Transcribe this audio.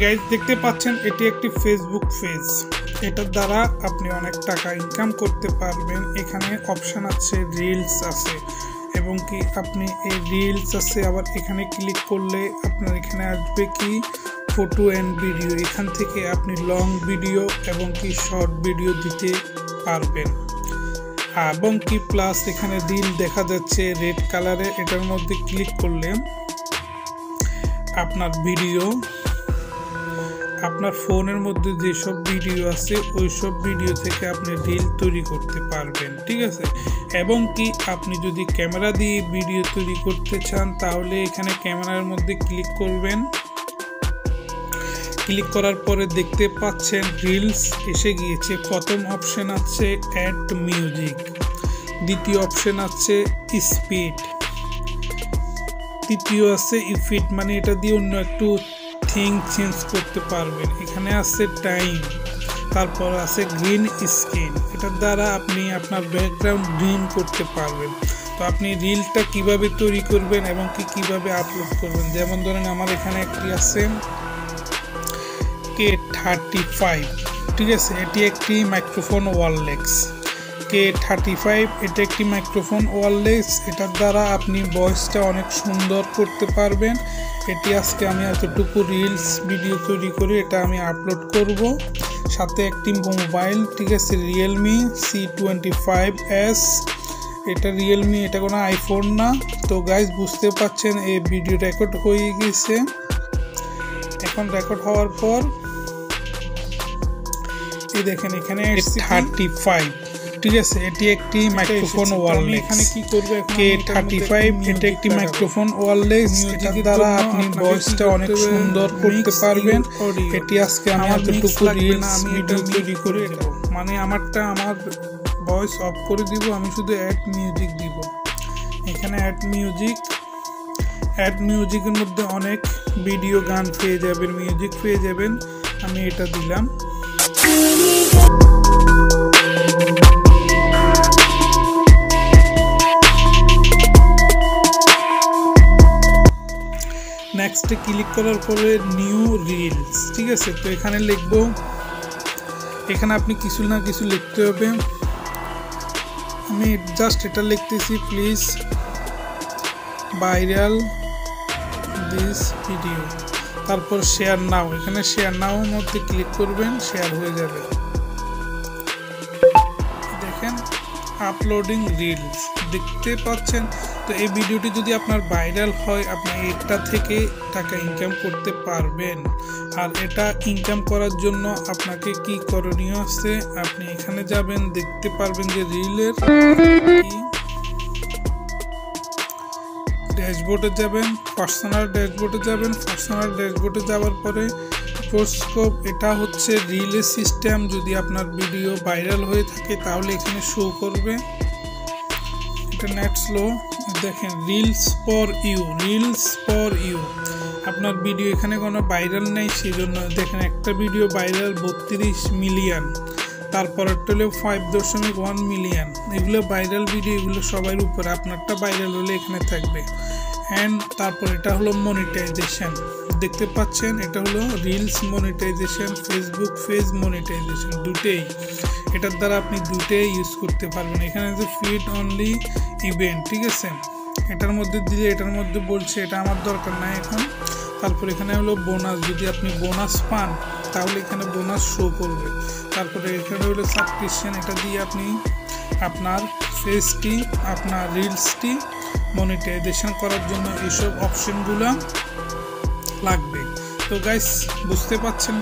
Guys দেখতে পাচ্ছেন এটি একটি ফেসবুক পেজ। এটার দ্বারা আপনি অনেক টাকা ইনকাম করতে পারবেন। এখানে অপশন আছে, রিলস আছে এবং কি আপনি এই রিলস আছে, আবার এখানে ক্লিক করলে আপনার এখানে আসবে কি ফটো অ্যান্ড ভিডিও। এখান থেকে আপনি লং ভিডিও এবং কি শর্ট ভিডিও দিতে পারবেন এবং কি প্লাস এখানে রিল দেখা যাচ্ছে রেড কালারে। এটার মধ্যে ক্লিক করলে আপনার ভিডিও, আপনার ফোনের মধ্যে যেসব ভিডিও আছে ওই সব ভিডিও থেকে আপনি রিল তৈরি করতে পারবেন, ঠিক আছে। এবং কি আপনি যদি ক্যামেরা দিয়ে ভিডিও তৈরি করতে চান তাহলে এখানে ক্যামেরার মধ্যে ক্লিক করবেন। ক্লিক করার পরে দেখতে পাচ্ছেন রিলস এসে গিয়েছে। প্রথম অপশন আছে অ্যাড মিউজিক, দ্বিতীয় অপশন আছে স্পিড, তৃতীয় আছে ইফেক্ট, মানে এটা দিয়ে অন্য একটু থিং চেঞ্জ করতে পারবেন। এখানে আছে টাইম, তারপর আছে গ্রিন স্ক্রিন। এটার দ্বারা আপনি আপনার ব্যাকগ্রাউন্ড গ্রিন করতে পারবেন। তো আপনি রিলটা কিভাবে তৈরি করবেন এবং কিভাবে আপলোড করবেন, যেমন ধরেন আমার এখানে একটি আছে K35, ঠিক আছে। এটি একটি মাইক্রোফোন ওয়্যারলেস K35, এটা একটি মাইক্রোফোন ওয়্যারলেস। এটার দ্বারা আপনি ভয়েসটা অনেক সুন্দর করতে পারবেন। এটি আজকে আমি এতটুকু রিলস ভিডিও তৈরি করে এটা আমি আপলোড করব। সাথে একটি মোবাইল, ঠিক আছে, রিয়েলমি C25s। এটা রিয়েলমি, এটা কোনো আইফোন না। তো গাইজ বুঝতে পাচ্ছেন এই ভিডিও রেকর্ড হয়ে গেছে। এখন রেকর্ড হওয়ার পর এই দেখেন এখানে 35, ঠিক আছে। এটি একটি মাইক্রোফোন ওয়্যারলেস। এখানে কি করব, K35 এটা একটি মাইক্রোফোন ওয়্যারলেস। এটার দ্বারা আপনি ভয়েসটা অনেক সুন্দর করতে পারবেন। এটি আজকে আমি এতটুকু রিলস ভিডিও তৈরি করে দেব, মানে আমার ভয়েস অফ করে দিব, আমি শুধু অ্যাড মিউজিক দিব। এখানে অ্যাড মিউজিকের মধ্যে অনেক ভিডিও গান পেয়ে যাবেন, মিউজিক পেয়ে যাবেন। আমি এটা দিলাম। নেক্সটে ক্লিক করার পরে নিউ রিলস, ঠিক আছে। তো এখানে লিখব, এখানে আপনি কিছু না কিছু লিখতে হবে। আমি জাস্ট এটা লিখতেছি, প্লিজ ভাইরাল দিস ভিডিও, তারপর শেয়ার নাও। এখানে শেয়ার নাও মধ্যে ক্লিক করবেন, শেয়ার হয়ে যাবে। দেখেন আপলোডিং রিলস, দেখতে পাচ্ছেন। তো এই ভিডিওটি যদি আপনার ভাইরাল হয় আপনি এটা থেকে টাকা ইনকাম করতে পারবেন। আর এটা ইনকাম করার জন্য আপনাকে কি করণীয় আছে, আপনি এখানে যাবেন, দেখতে পারবেন যে রিলের ড্যাশবোর্ডে যাবেন, পার্সোনাল ড্যাশবোর্ডে যাবেন। পার্সোনাল ড্যাশবোর্ডে যাওয়ার পরে প্রোস্কোপ, এটা হচ্ছে রিলের সিস্টেম। যদি আপনার ভিডিও ভাইরাল হয়ে থাকে তাহলে এখানে শো করবে। এটা নেট স্লো, দেখেন রিলস ফর ইউ। আপনার ভিডিও এখানে কোনো ভাইরাল নেই, সেই জন্য দেখেন একটা ভিডিও ভাইরাল 32 মিলিয়ন, তারপর হলো 5.1 মিলিয়ন। এগুলো ভাইরাল ভিডিও, এগুলো সবার উপরে। আপনারটা ভাইরাল হলে এখানে থাকবে। অ্যান্ড তারপর এটা হলো মনিটাইজেশন, দেখতে পাচ্ছেন এটা হলো reels monetization, Facebook page monetization, দুটেই। এটার দ্বারা আপনি দুটেই ইউজ করতে পারবেন। এখানে যে ফিড অনলি ইভেন্ট, ঠিক আছে, এটার মধ্যে দিলে এটার মধ্যে বলছে এটা আমার দরকার নাই এখন। তারপর এখানে হলো বোনাস, যদি আপনি বোনাস পান তাহলে এখানে বোনাস শো করবে। তারপরে এখানে হলো সাবস্ক্রিপশন, এটা দিয়ে আপনি আপনার পেজটি, আপনার রিলসটি মনিটাইজেশন করার জন্য এইসব অপশনগুলো লাগবে। তো গাইস বুঝতে পাচ্ছেন।